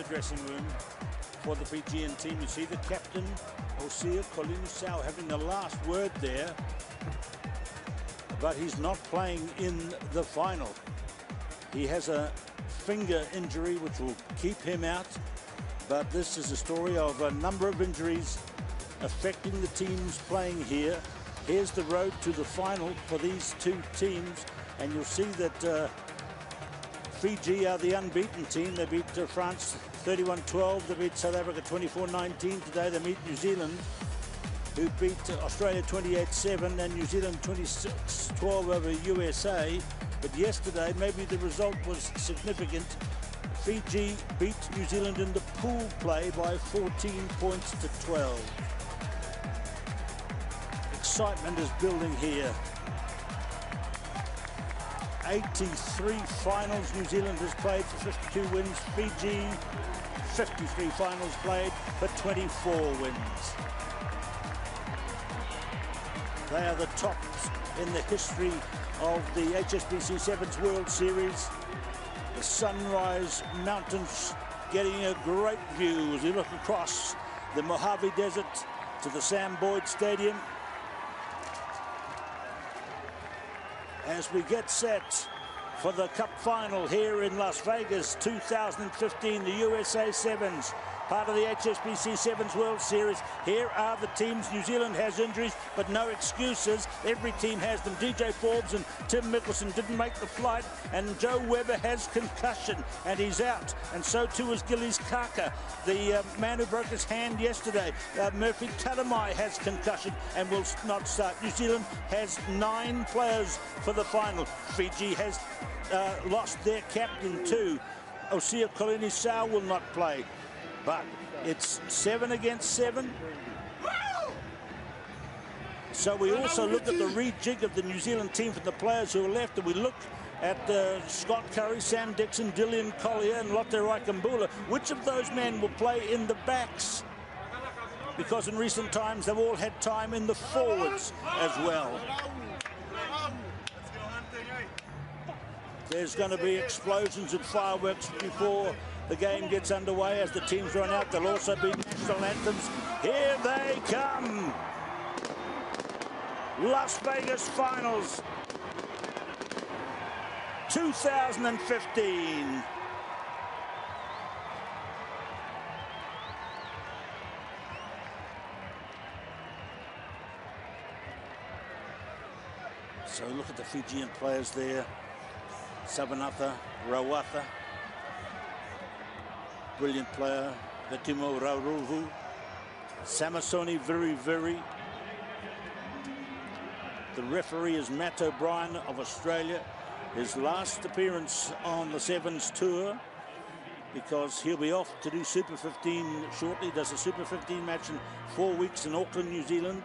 the dressing room for the Fijian team. You see the captain, Osia Kolinisau, having the last word there, but he's not playing in the final. He has a finger injury which will keep him out, but this is a story of a number of injuries affecting the teams playing here. Here's the road to the final for these two teams, and you'll see that Fiji are the unbeaten team. They beat France 31-12. They beat South Africa 24-19. Today they meet New Zealand, who beat Australia 28-7 and New Zealand 26-12 over USA. But yesterday, maybe the result was significant. Fiji beat New Zealand in the pool play by 14 points to 12. Excitement is building here. 83 finals New Zealand has played for 52 wins. Fiji, 53 finals played for 24 wins. They are the tops in the history of the HSBC 7's World Series. The Sunrise Mountains getting a great view as you look across the Mojave Desert to the Sam Boyd Stadium. As we get set for the Cup final here in Las Vegas 2015, the USA 7's, part of the HSBC 7's World Series. Here are the teams. New Zealand has injuries, but no excuses. Every team has them. DJ Forbes and Tim Mickelson didn't make the flight, and Joe Webber has concussion, and he's out. And so too is Gillies Kaka, the man who broke his hand yesterday. Murphy Taramai has concussion and will not start. New Zealand has 9 players for the final. Fiji has lost their captain too. Osia Kolinisau will not play. But it's 7 against 7. So we also look at the rejig of the New Zealand team from the players who are left, and we look at Scott Curry, Sam Dixon, Dillian Collier, and Lotte Raikambula. Which of those men will play in the backs? Because in recent times they've all had time in the forwards as well. There's going to be explosions and fireworks before the game gets underway as the teams run out. There'll also be national anthems. Here they come. Las Vegas Finals 2015. So look at the Fijian players there. Sabanatha, Rawatha, brilliant player. Vetimo Rauruhu, Samasoni Very. The referee is Matt O'Brien of Australia. His last appearance on the 7's tour, because he'll be off to do Super 15 shortly. Does a Super 15 match in 4 weeks in Auckland, New Zealand.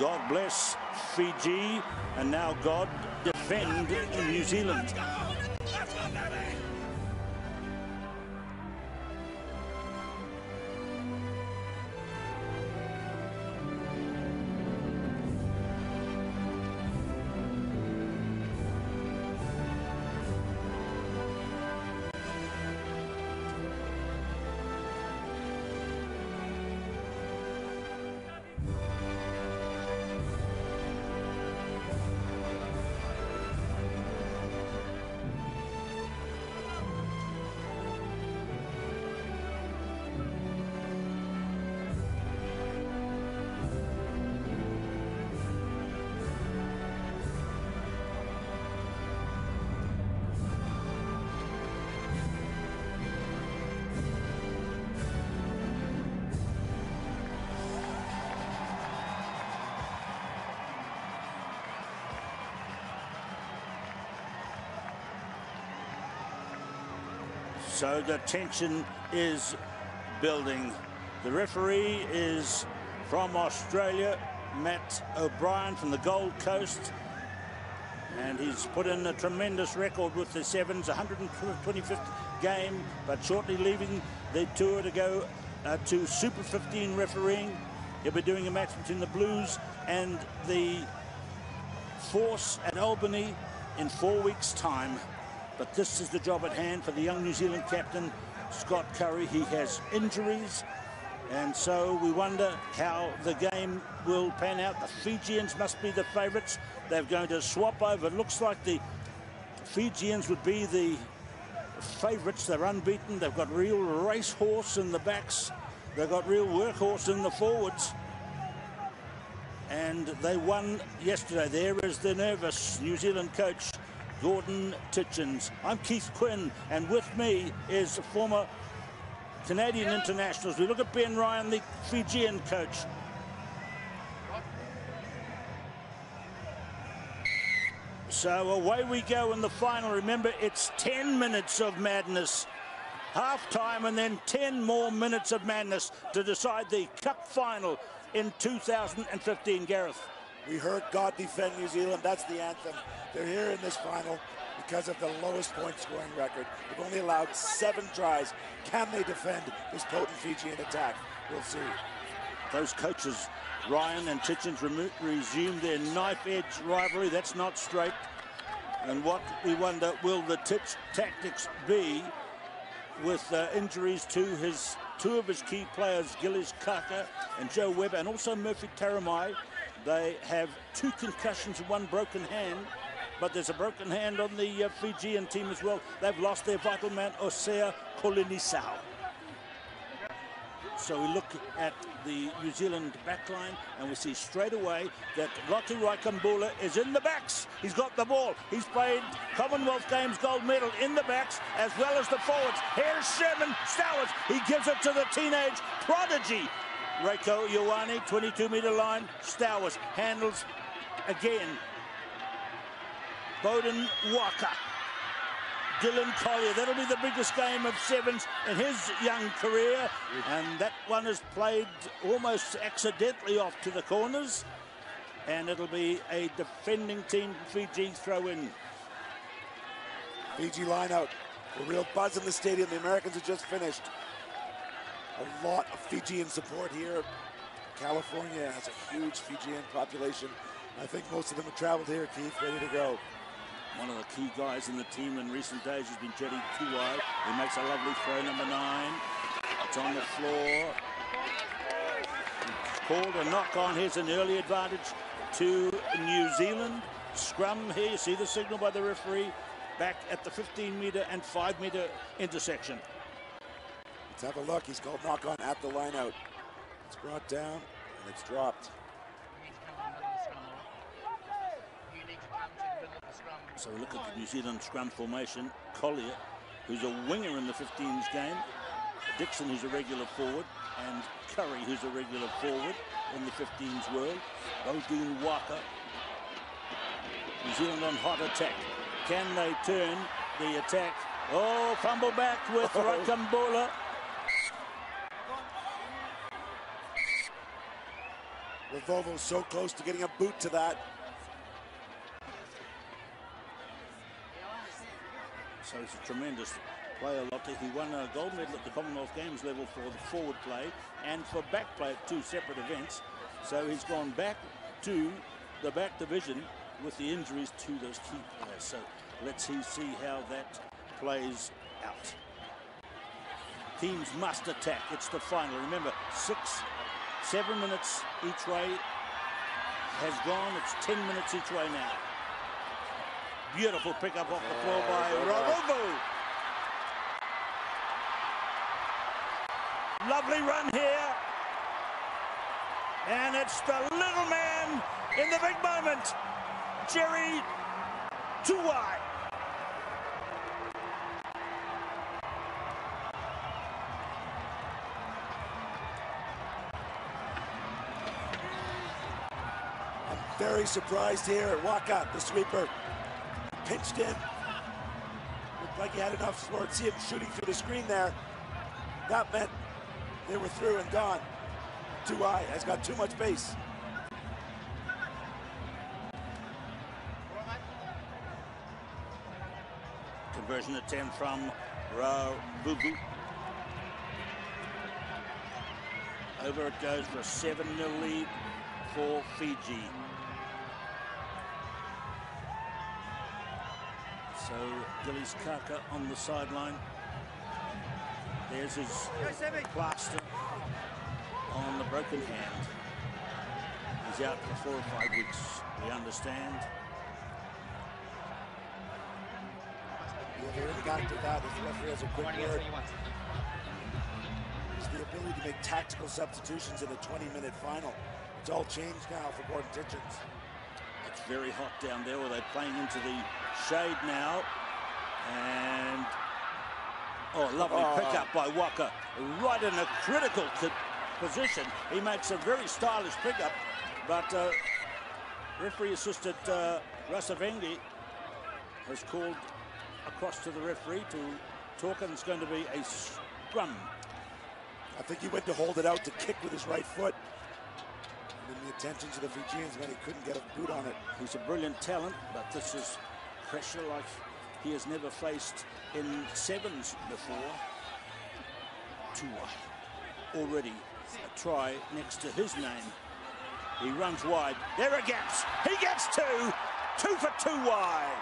God bless Fiji, and now God defend New Zealand. So the tension is building. The referee is from Australia, Matt O'Brien from the Gold Coast. And he's put in a tremendous record with the 7's, 125th game, but shortly leaving the tour to go to Super 15 refereeing. He'll be doing a match between the Blues and the Force at Albany in 4 weeks' time. But this is the job at hand for the young New Zealand captain, Scott Curry. He has injuries, and so we wonder how the game will pan out. The Fijians must be the favourites. They're going to swap over. It looks like the Fijians would be the favourites. They're unbeaten. They've got real racehorse in the backs. They've got real workhorse in the forwards. And they won yesterday. There is the nervous New Zealand coach, Gordon Titchens. I'm Keith Quinn, and with me is the former Canadian internationals. We look at Ben Ryan, the Fijian coach. So away we go in the final. Remember, it's 10 minutes of madness. Half time and then 10 more minutes of madness to decide the Cup final in 2015, Gareth. We heard God defend New Zealand. That's the anthem. They're here in this final because of the lowest point scoring record. They've only allowed 7 tries. Can they defend this potent Fijian attack? We'll see. Those coaches, Ryan and Titchens, resume their knife-edge rivalry. That's not straight. And what we wonder, will the tactics be with injuries to two of his key players, Gillies Kaka and Joe Webber, and also Murphy Taramai. They have 2 concussions and 1 broken hand, but there's a broken hand on the Fijian team as well. They've lost their vital man, Osea Kolinisau. So we look at the New Zealand backline and we see straight away that Lotu Raikambula is in the backs. He's got the ball. He's played Commonwealth Games gold medal in the backs as well as the forwards. Here's Sherman Stowers. He gives it to the teenage prodigy. Reiko Ioane, 22-metre line. Stowers handles again. Bowden Waka. Dylan Collier. That'll be the biggest game of 7's in his young career. And that one is played almost accidentally off to the corners. And it'll be a defending team, Fiji, throw in. Fiji line out. A real buzz in the stadium. The Americans have just finished. A lot of Fijian support here. California has a huge Fijian population. I think most of them have traveled here, Keith, ready to go. One of the key guys in the team in recent days has been Jetty Tuai. He makes a lovely throw, number 9. It's on the floor. It's called a knock on. Here's an early advantage to New Zealand. Scrum here, you see the signal by the referee, back at the 15-metre and 5-metre intersection. Let's have a look. He's called knock on at the line out. It's brought down and it's dropped. So we look at the New Zealand scrum formation. Collier, who's a winger in the 15's game. Dixon, who's a regular forward. And Curry, who's a regular forward in the 15's world. Bowden Waka. New Zealand on hot attack. Can they turn the attack? Oh, fumble back with Raikambula. Revovo so close to getting a boot to that. So it's a tremendous player, Lotte. He won a gold medal at the Commonwealth Games level for the forward play and for back play at 2 separate events. So he's gone back to the back division with the injuries to those key players. So let's see how that plays out. Teams must attack. It's the final. Remember, 7 minutes each way has gone. It's 10 minutes each way now. Beautiful pickup off the floor by Ravovo. Lovely run here. And it's the little man in the big moment, Jerry Tuai. I'm very surprised here at Waka, the sweeper. Pinched in. like he had enough support. See him shooting through the screen there. That meant they were through and gone. Too high, has got too much base. Conversion attempt from Bubu. Over it goes for a 7-0 lead for Fiji. So Gillies Kaka on the sideline. There's his plaster on the broken hand. He's out for 4 or 5 weeks, we understand. Yeah, the impact of that, if the referee has a quick word, is the ability to make tactical substitutions in a 20-minute final. It's all changed now for Gordon Titchens. It's very hot down there, where they're playing into the shade now. And, lovely pickup by Waka, right in a critical position. He makes a very stylish pickup, but referee assistant Rasavengi has called across to the referee to talk, and it's going to be a scrum. I think he went to hold it out to kick with his right foot. And then the attention to the Fijians meant he couldn't get a boot on it. He's a brilliant talent, but this is pressure like he has never faced in 7's before. Tua, already a try next to his name. He runs wide. There are gaps. He gets 2. 2 for 2 wide.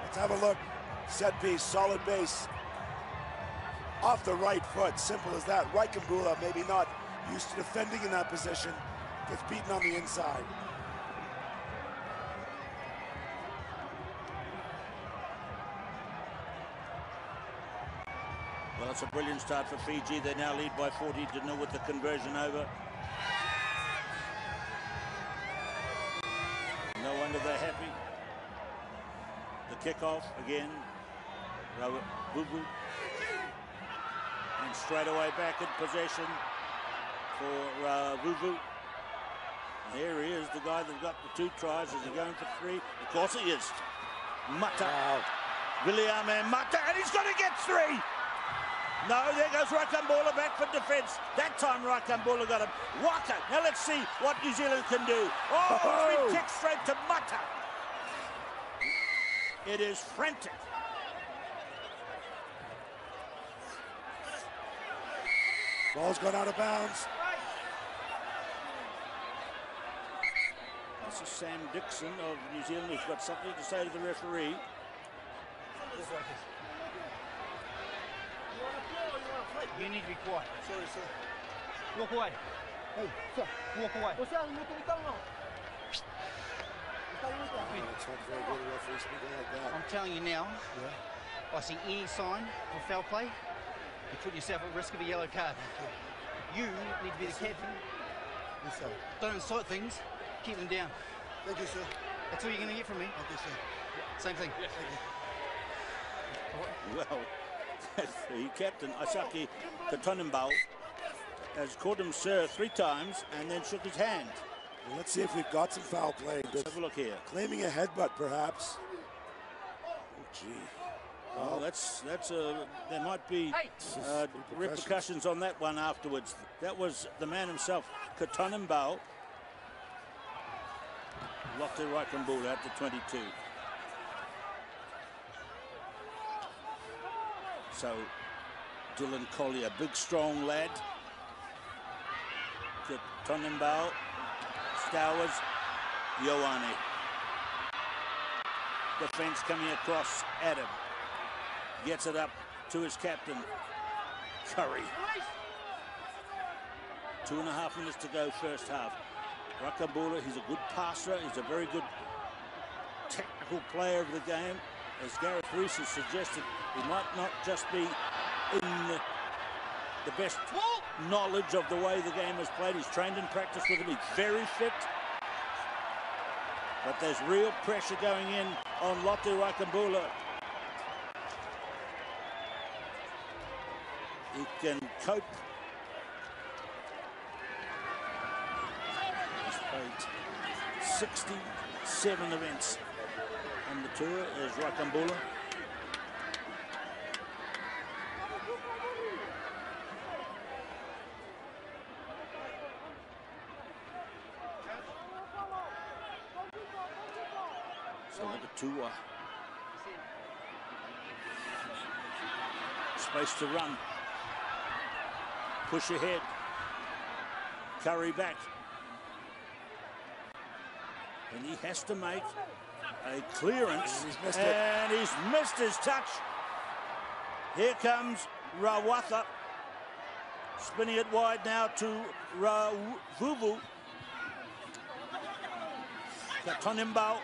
Let's have a look. Set piece, solid base. Off the right foot, simple as that. Raikambula, maybe not used to defending in that position, gets beaten on the inside. Well, it's a brilliant start for Fiji. They now lead by 40-0 with the conversion over. No wonder they're happy. The kickoff again. Bubu. And straight away back in possession for Bubu. There he is, the guy that got the 2 tries. Is he going for 3? Of course he is. Mata. Wow. William and Mata, and he's going to get 3. No, there goes Raikambula back for defence. That time Raikambula got him. Waka. Now let's see what New Zealand can do. Oh, it's been kicked straight to Mata. It is frantic. Ball's gone out of bounds. This is Sam Dixon of New Zealand, who's got something to say to the referee. You need to be quiet. Sorry, sir. Walk away. Hey, sir, walk away. It's not very good, a referee speaking like that. I'm telling you now, I see any sign of foul play, you put yourself at risk of a yellow card. You need to be the captain. Yes, sir. Don't incite things, keep them down. Thank you, sir. That's all you're going to get from me. Okay, sir. Same thing. Yes. Thank you. Well, the captain, Asaki Katonimbao, has called him sir 3 times and then shook his hand. Well, let's see if we've got some foul play. Let's have a look here. Claiming a headbutt, perhaps. Oh, gee. Well, there might be repercussions on that one afterwards. That was the man himself, Katonimbao. Locked the Raikambula out to 22. So, Dylan Collier, big strong lad. Katonimbao, Stowers, Ioane. Defence coming across at him. Gets it up to his captain, Curry. 2.5 minutes to go first half. Raikambula, he's a good passer. He's a very good technical player of the game. As Gareth Rees has suggested, he might not just be in the best knowledge of the way the game is played. He's trained and practiced with him. He's very fit. But there's real pressure going in on Lotte Raikambula. he can cope. He's played 67 events on the tour as Rakambula. So number 2. Space to run. Push ahead. Curry back. And he has to make a clearance. And he's missed his touch. Here comes Rawatha. Spinning it wide now to Ravuvu. Katonimbao.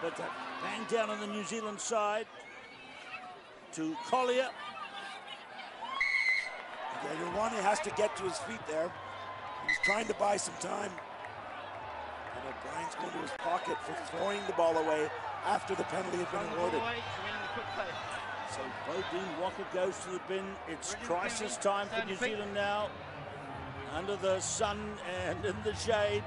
But bang down on the New Zealand side to Collier. Yeah, Ioane has to get to his feet there. He's trying to buy some time. And O'Brien's going to his pocket for throwing the ball away after the penalty had been awarded. So Bodine Walker goes to the bin. It's crisis time for New Zealand now. Under the sun and in the shade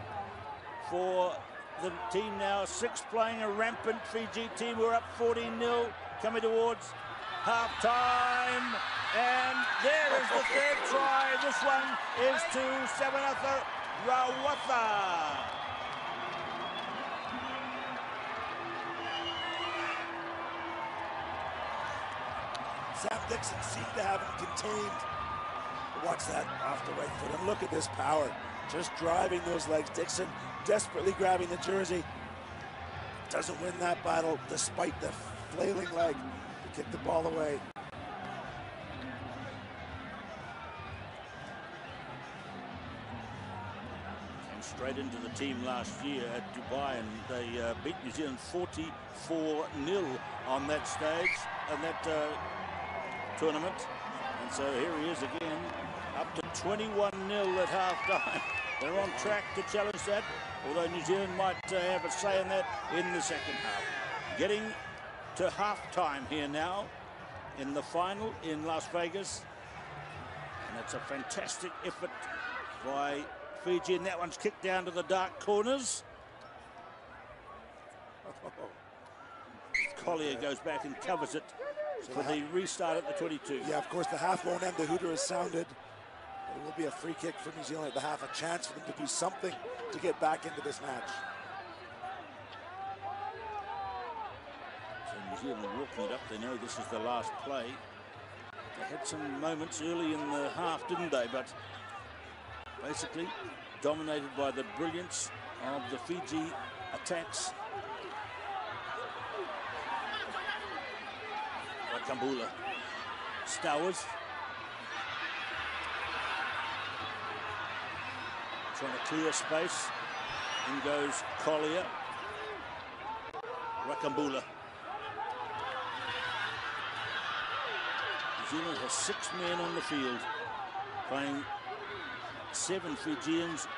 for the team now. 6 playing a rampant Fiji team. We're up 14-0 coming towards half-time. And there is the 3rd try. This one is to Samanatha Rawatha. Sam Dixon seemed to have him contained. Watch that off the right foot. And look at this power. Just driving those legs. Dixon desperately grabbing the jersey. Doesn't win that battle despite the flailing leg to kick the ball away. Came straight into the team last year at Dubai, and they beat New Zealand 44-0 on that stage, on that tournament. And so here he is again, up to 21-0 at half-time. They're on track to challenge that, although New Zealand might have a say in that in the second half. Getting to half-time here now in the final in Las Vegas. And it's a fantastic effort by Fiji, and that one's kicked down to the dark corners. Collier goes back and covers it for the restart at the 22. Yeah, of course, the half won't end. The hooter has sounded. It will be a free kick for New Zealand at the half, a chance for them to do something to get back into this match. So New Zealand walking it up. They know this is the last play. They had some moments early in the half, didn't they? But basically dominated by the brilliance of the Fiji attacks. Rakambula. Stowers. Trying to clear space. In goes Collier. Rakambula. New Zealand has 6 men on the field, playing 7 Fijians,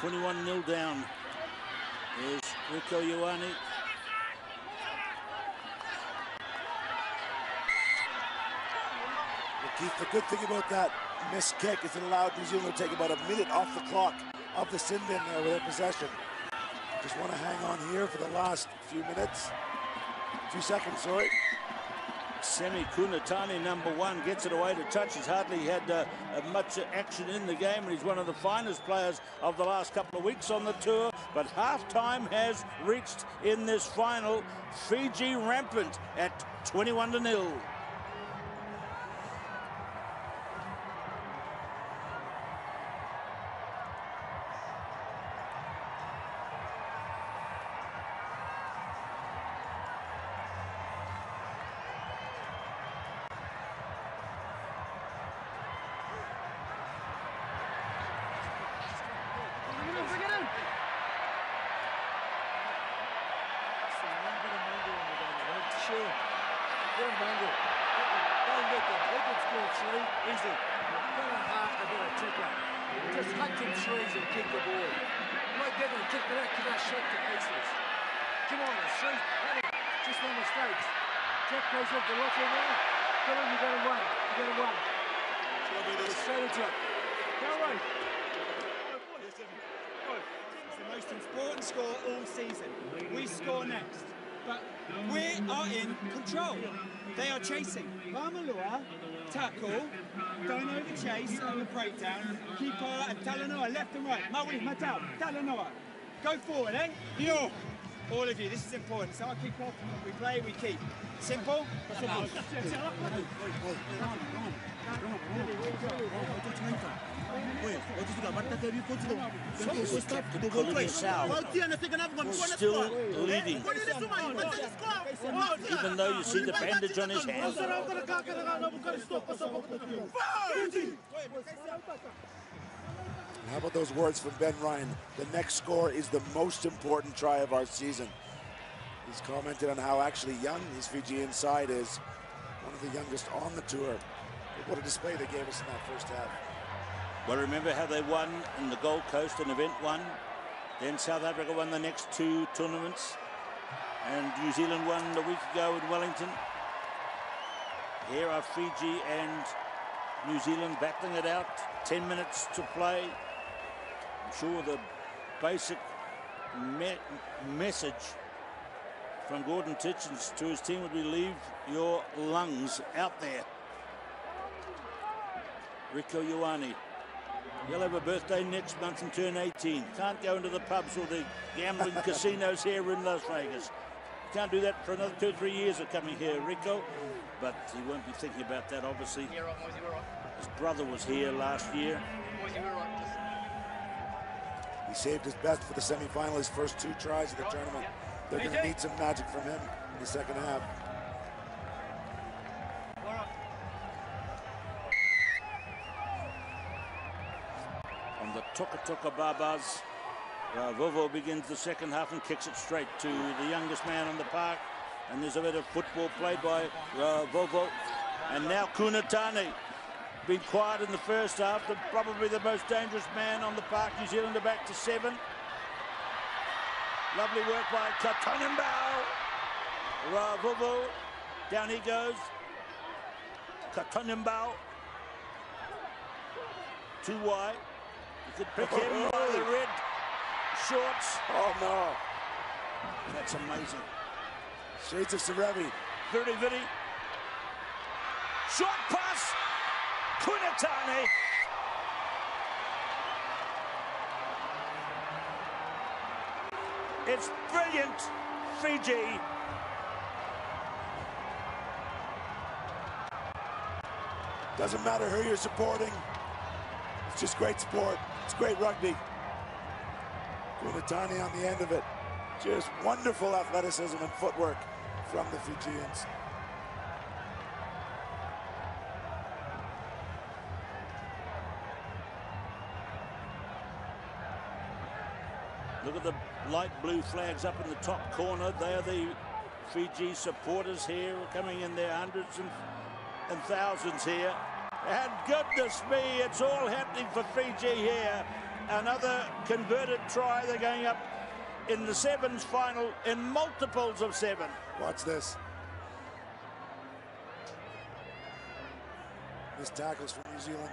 21-0 down. There's Rico Ioane. Keith, the good thing about that missed kick is it allowed New Zealand to take about a minute off the clock of the sin bin there with their possession. Just want to hang on here for the last few minutes. 2 seconds, sorry. Semi Kunatani, number 1, gets it away to touch. He's hardly had much action in the game, and he's one of the finest players of the last couple of weeks on the tour. But half-time has reached in this final. Fiji rampant at 21-0. straight into it. It's the most important score all season. We score next. But we are in control. They are chasing. Barmalua, tackle, going over chase and the breakdown. Keeper and Talanoa, left and right. Maui, Matau, Talanoa. Go forward, eh? Yo! All of you, this is important. So I kick off, we play, we keep. Simple? Still leading, even though you see the bandage on his hand. How about those words from Ben Ryan? The next score is the most important try of our season. He's commented on how actually young his Fijian side is. One of the youngest on the tour. But what a display they gave us in that first half. Well, remember how they won in the Gold Coast, an event one. Then South Africa won the next two tournaments. And New Zealand won a week ago in Wellington. Here are Fiji and New Zealand battling it out. 10 minutes to play. I'm sure the basic message from Gordon Titchens to his team would be leave your lungs out there. Rieko Ioane. He'll have a birthday next month and turn 18. Can't go into the pubs or the gambling casinos here in Las Vegas. Can't do that for another 2 or 3 years of coming here, Rieko. But he won't be thinking about that, obviously. Yeah, right, Moisey, we're right. His brother was here last year. Moisey, we're right. He saved his best for the semi-final, his first 2 tries of the tournament. They're going to need some magic from him in the second half. On the Tuka Babas, Vovo begins the second half and kicks it straight to the youngest man on the park. And there's a bit of football played by Vovo. And now Kunatani, been quiet in the first half, probably the most dangerous man on the park. New Zealand are back to 7. Lovely work by Katonimbao. Vovo, down he goes. Katonimbao. Too wide. You could pick him by the red shorts. Oh no. That's amazing. Shades of Sarevi. Viri. Short pass. Kunatani. It's brilliant, Fiji. Doesn't matter who you're supporting. It's just great sport. It's great rugby. Kunatani on the end of it. Just wonderful athleticism and footwork from the Fijians. Look at the light blue flags up in the top corner. They are the Fiji supporters here, coming in their hundreds and thousands here. And goodness me, it's all happening for Fiji here. Another converted try. They're going up in the 7's final in multiples of 7. Watch this. Missed tackles from New Zealand.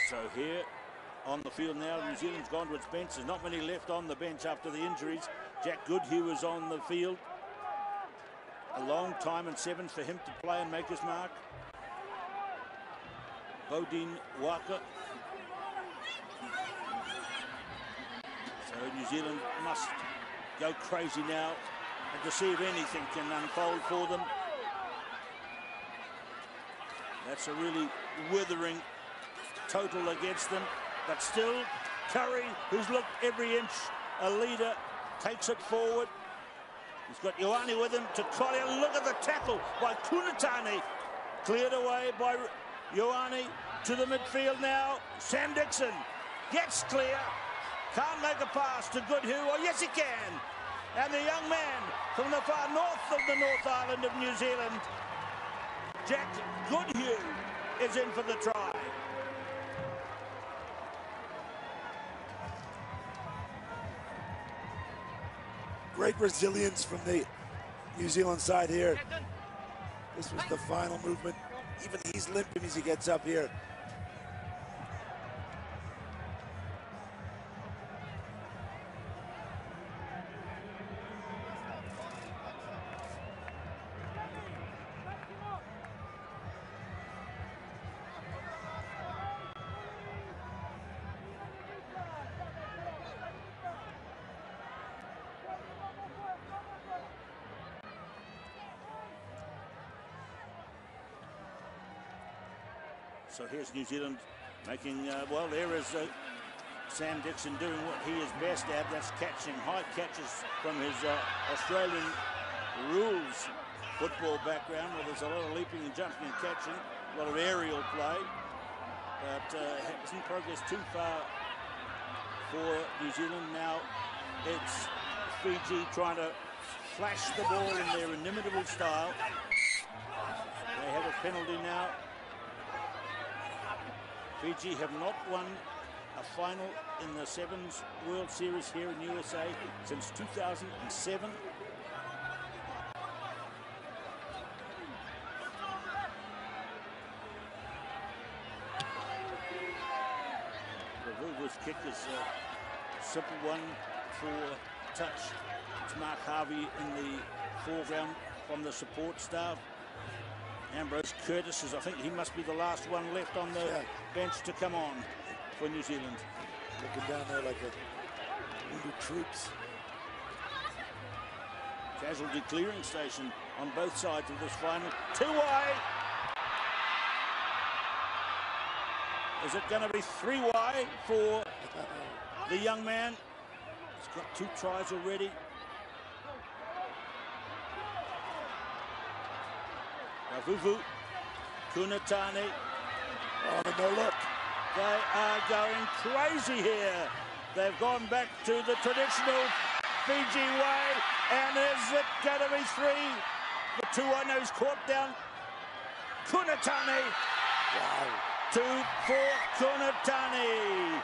So here on the field now, New Zealand's gone to its bench. There's not many left on the bench after the injuries. Jack Goodhue is on the field. A long time in 7 for him to play and make his mark. Bodine Waka. So New Zealand must go crazy now and to see if anything can unfold for them. That's a really withering total against them, but still Curry, who's looked every inch a leader, takes it forward. He's got Ioane with him to Collier. Look at the tackle by Kunatani, cleared away by Ioane to the midfield now. Sam Dixon gets clear, can't make a pass to Goodhue. Oh yes he can, and the young man from the far north of the North Island of New Zealand, Jack Goodhue, is in for the try. Great resilience from the New Zealand side here. This was the final movement. Even he's limping as he gets up here. So here's New Zealand making, well, there is Sam Dixon doing what he is best at. That's catching high catches from his Australian rules football background, where there's a lot of leaping and jumping and catching, a lot of aerial play. But hasn't progressed too far for New Zealand. Now it's Fiji trying to flash the ball in their inimitable style. They have a penalty now. Fiji have not won a final in the 7's World Series here in USA since 2007. Vuvu's kick is a simple one for touch. It's Mark Harvey in the foreground from the support staff. Ambrose Curtis is, I think he must be the last one left on the bench to come on for New Zealand. Looking down there like a wounded troops. Casualty clearing station on both sides of this final. Two-way. Is it going to be three-way for the young man? He's got 2 tries already. Vuvu, Kunatani. Oh, no look. They are going crazy here. They've gone back to the traditional Fiji way. And is it going to be 3? The 2-1, no, he's caught down. Kunatani. Wow. 2 for Kunatani.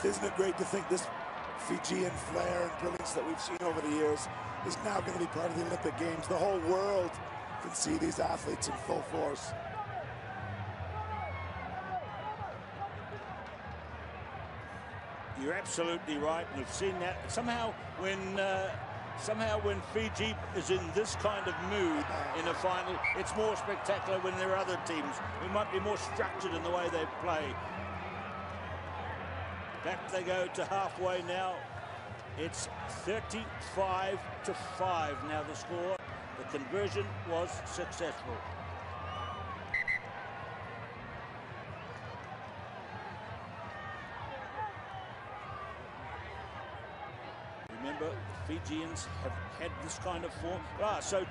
Isn't it great to think this Fijian flair and brilliance that we've seen over the years is now going to be part of the Olympic Games? The whole world can see these athletes in full force. You're absolutely right, and we've seen that. Somehow when Fiji is in this kind of mood in a final, it's more spectacular when there are other teams who might be more structured in the way they play. Back they go to halfway now. It's 35-5 now the score. The conversion was successful. Remember, the Fijians have had this kind of form. So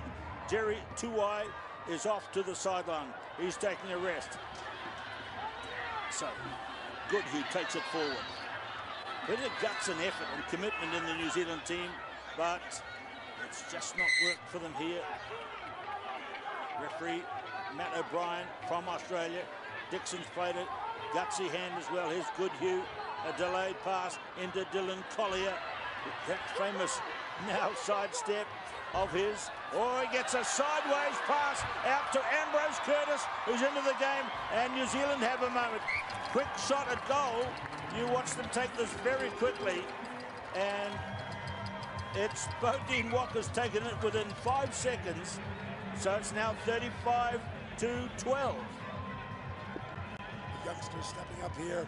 Jerry Tuai is off to the sideline. He's taking a rest. So Goodhue takes it forward. Bit of guts and effort and commitment in the New Zealand team, but it's just not worked for them here. Referee Matt O'Brien from Australia. Dixon's played a gutsy hand as well. Here's Goodhue, a delayed pass into Dylan Collier. That famous now sidestep of his. Oh, he gets a sideways pass out to Ambrose Curtis, who's into the game, and New Zealand have a moment. Quick shot at goal. You watch them take this very quickly, and it's Bodine Walker's taken it within 5 seconds, so it's now 35-12. The youngsters stepping up here.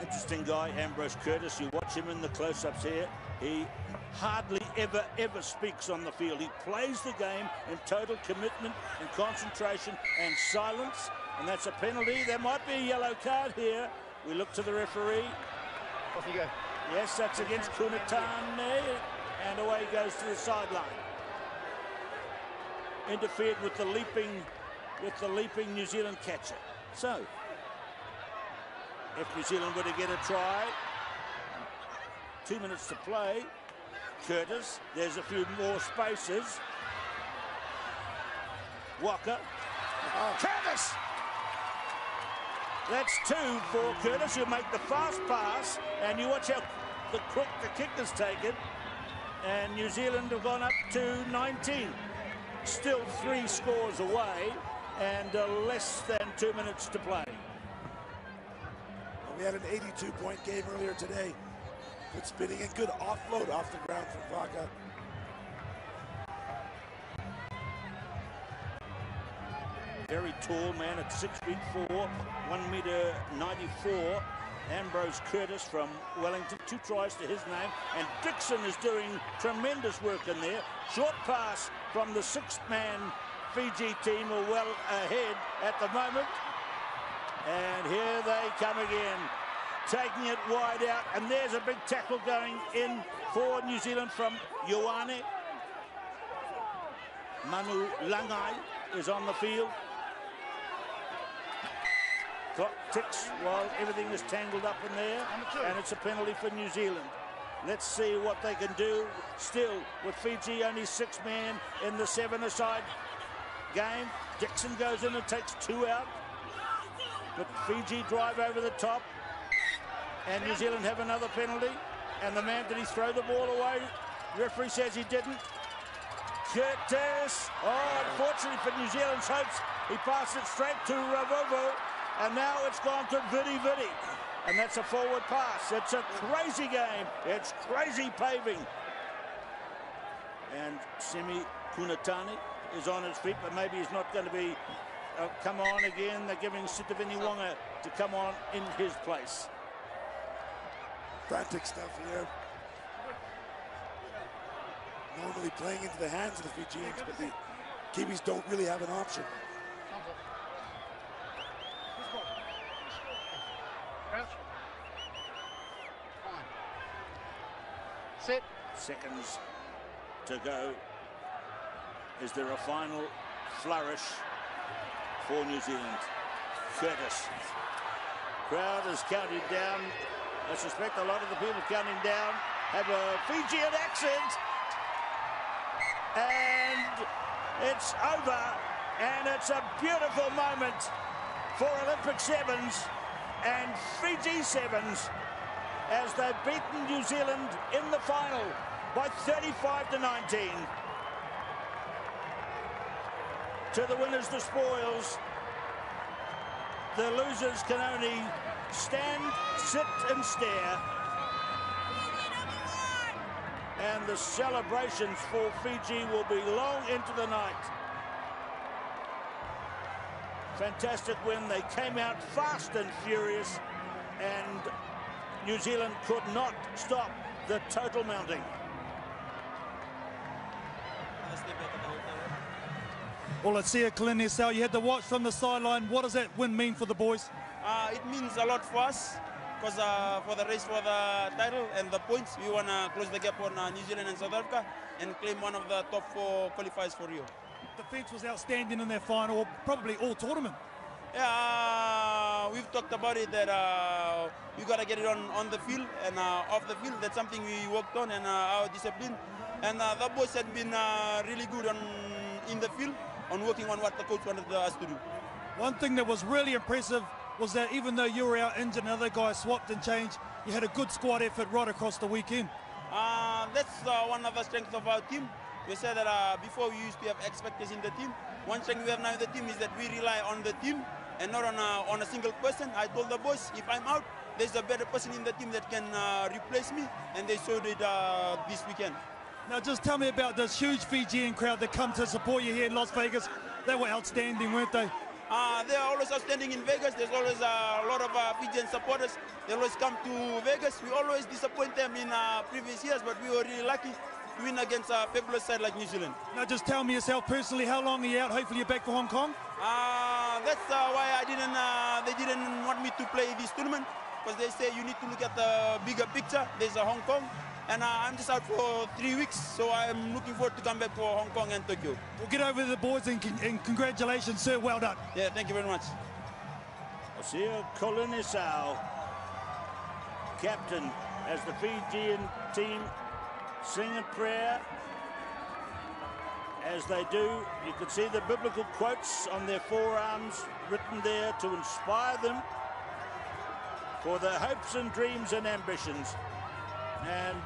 Interesting guy, Ambrose Curtis. You watch him in the close-ups here. He hardly ever speaks on the field. He plays the game in total commitment and concentration and silence, and that's a penalty. There might be a yellow card here. We look to the referee. Off you go. Yes, that's against Kunatane, and away he goes to the sideline. Interfered with the leaping with the leaping New Zealand catcher. So, if New Zealand were to get a try, 2 minutes to play, Curtis, there's a few more spaces. Walker, Curtis! That's 2 for Curtis, who'll make the fast pass, and you watch how quick the kick is taken, and New Zealand have gone up to 19. Still 3 scores away, and less than 2 minutes to play. We had an 82-point game earlier today. Good spinning and good offload off the ground from Vaca. Very tall man at 6'4", 1m94. Ambrose Curtis from Wellington, 2 tries to his name, and Dixon is doing tremendous work in there. Short pass from the 6th-man Fiji team are well ahead at the moment. And here they come again, taking it wide out, and there's a big tackle going in for New Zealand from Ioane. Manu Langai is on the field. Clock ticks while everything is tangled up in there, and it's a penalty for New Zealand. Let's see what they can do. Still, with Fiji only 6-man in the 7-a-side game. Dixon goes in and takes 2 out. But Fiji drive over the top, and New Zealand have another penalty. And the man, did he throw the ball away? Referee says he didn't. Curtis, unfortunately for New Zealand's hopes, he passed it straight to Ravovo, and now it's gone to Vidi Vidi. And that's a forward pass. It's a crazy game. It's crazy paving. And Semi Kunatani is on his feet, but maybe he's not going to be come on again. They're giving Sitivini Wonga to come on in his place. Frantic stuff here. Normally playing into the hands of the Fijians, but the Kiwis don't really have an option. Set. Seconds to go. Is there a final flourish for New Zealand? Curtis. Crowd is counting down. I suspect a lot of the people counting down have a Fijian accent. And it's over. And it's a beautiful moment for Olympic 7's and Fiji 7's as they've beaten New Zealand in the final by 35-19. To the winners, the spoils. The losers can only stand, sit and stare. And the celebrations for Fiji will be long into the night. Fantastic win. They came out fast and furious, and New Zealand could not stop the total mounting. Well, let's see it, Colin Esau. You had to watch from the sideline. What does that win mean for the boys? It means a lot for us, because for the race for the title and the points, we want to close the gap on New Zealand and South Africa and claim one of the top 4 qualifiers for Rio. Defence was outstanding in their final, probably all tournament. Yeah, we've talked about it that we got to get it on the field and off the field. That's something we worked on, and our discipline. And the boys had been really good in the field on working on what the coach wanted us to do. One thing that was really impressive was that even though you were out injured and other guys swapped and changed, you had a good squad effort right across the weekend. That's one of the strengths of our team. We said that before we used to have X factors in the team. One strength we have now in the team is that we rely on the team and not on a single person. I told the boys, if I'm out, there's a better person in the team that can replace me, and they showed it this weekend. Now just tell me about this huge Fijian crowd that come to support you here in Las Vegas. They were outstanding, weren't they? They are always outstanding in Vegas. There's always a lot of Fijian supporters. They always come to Vegas. We always disappoint them in previous years, but we were really lucky to win against a fabulous side like New Zealand. Now just tell me yourself personally, how long are you out? Hopefully you're back for Hong Kong? That's why they didn't want me to play this tournament, because they say you need to look at the bigger picture. There's a Hong Kong, and I'm just out for 3 weeks, so I'm looking forward to come back for Hong Kong and Tokyo. We'll get over to the boys and congratulations, sir. Well done. Yeah, thank you very much. Osir Kolinisau, captain, as the Fijian team sing a prayer. As they do, you can see the biblical quotes on their forearms written there to inspire them for their hopes and dreams and ambitions. And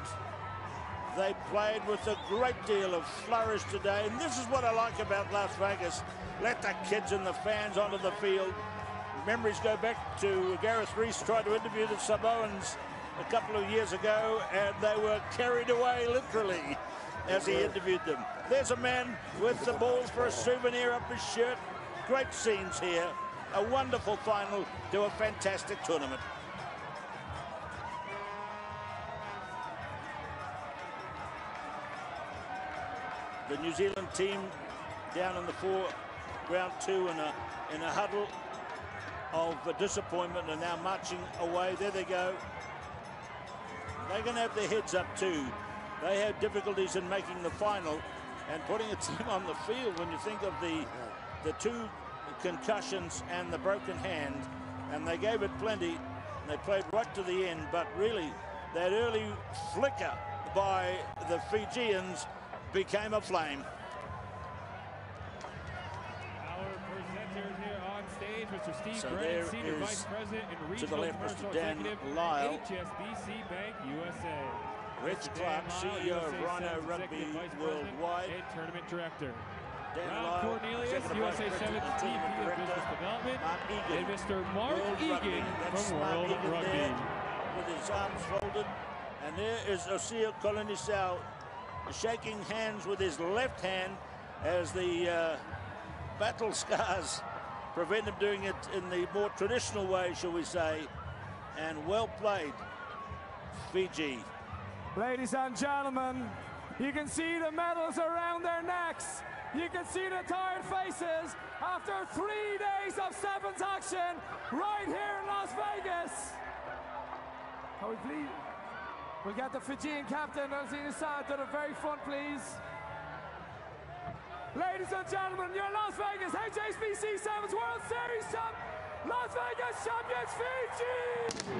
they played with a great deal of flourish today. And this is what I like about Las Vegas. Let the kids and the fans onto the field. Memories go back to Gareth Rees tried to interview the Samoans a couple of years ago, and they were carried away literally as he interviewed them. There's a man with the balls for a souvenir up his shirt. Great scenes here. A wonderful final to a fantastic tournament. The New Zealand team down in the round two in a huddle of disappointment and now marching away. There they go. They're going to have their heads up too. They had difficulties in making the final and putting a team on the field when you think of the two concussions and the broken hand, and they gave it plenty. And they played right to the end, but really that early flicker by the Fijians became a flame. Mr. Steve So Grant, there Senior is, Vice President and to the Regional left, Commercial Mr. Dan Executive, Lyle. HSBC Bank USA. Rich Mr. Clark, Dan Lyle, CEO of USA Rhino Sevens Rugby Executive Vice President Worldwide. and Tournament Director. Dan Rob Lyle, Cornelius, Executive USA Vice Sevens President and VP Tournament of Director. Business Development. Mark Egan, And Mr. Mark World Egan Rugby. That's from Mark World Egan Rugby. there with his arms folded. And there is Osir Kolinisau shaking hands with his left hand as the battle scars prevent him doing it in the more traditional way, shall we say. And well played, Fiji. Ladies and gentlemen, you can see the medals around their necks. You can see the tired faces after 3 days of sevens action right here in Las Vegas. Can we please? We'll get the Fijian captain, Osir Kolinisau, to the very front, please. Ladies and gentlemen, your Las Vegas HSBC Sevens World Series Las Vegas champions, Fiji!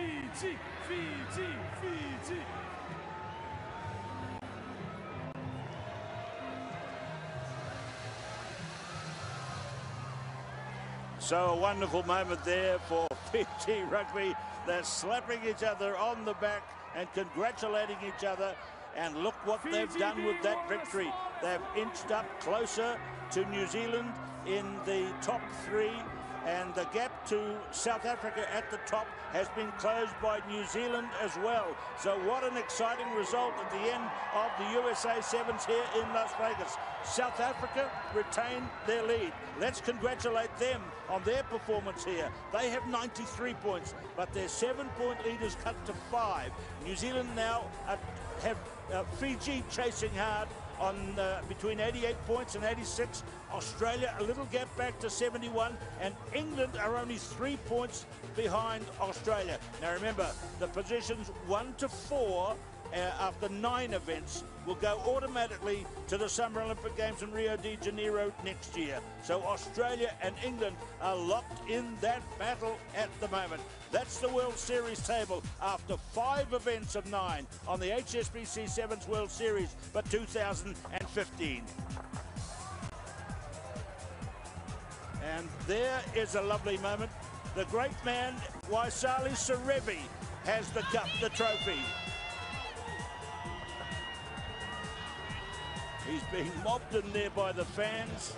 Fiji, Fiji, Fiji. So a wonderful moment there for Fiji Rugby. They're slapping each other on the back and congratulating each other. And look what they've done with that victory. They've inched up closer to New Zealand in the top three. And the gap to South Africa at the top has been closed by New Zealand as well. So what an exciting result at the end of the USA Sevens here in Las Vegas. South Africa retain their lead. Let's congratulate them on their performance here. They have 93 points, but their 7-point lead is cut to 5. New Zealand now have Fiji chasing hard on between 88 points and 86. Australia a little gap back to 71, and England are only 3 points behind Australia. Now remember, the positions 1 to 4 after 9 events will go automatically to the Summer Olympic Games in Rio de Janeiro next year. So Australia and England are locked in that battle at the moment. That's the World Series table after 5 events of 9 on the HSBC Sevens World Series for 2015. And there is a lovely moment. The great man, Waisali Serevi, has the cup, the trophy. He's being mobbed in there by the fans.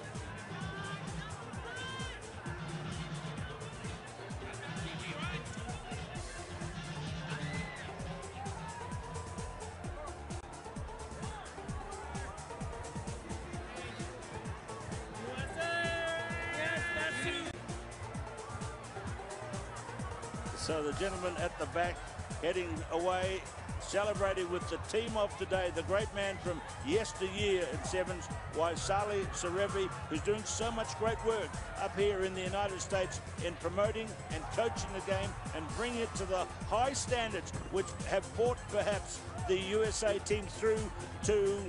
So the gentleman at the back heading away, celebrating with the team of today, the great man from yesteryear in Sevens, Waisali Sarevi, who's doing so much great work up here in the United States in promoting and coaching the game and bringing it to the high standards which have brought perhaps the USA team through to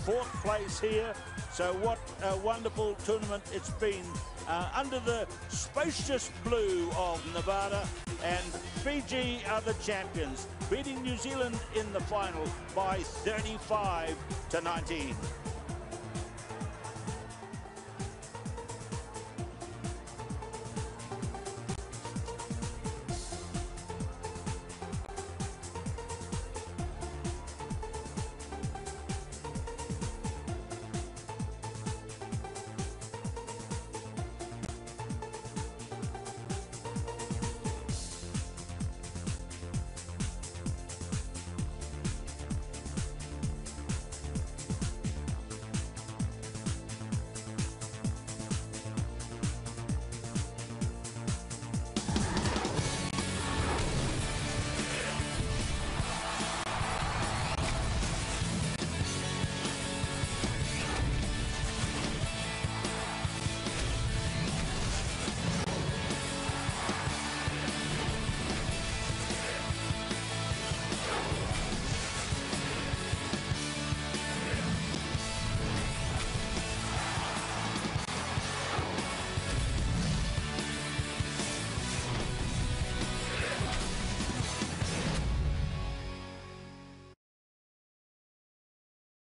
fourth place here. So what a wonderful tournament it's been under the spacious blue of Nevada, and Fiji are the champions, beating New Zealand in the final by 35-19.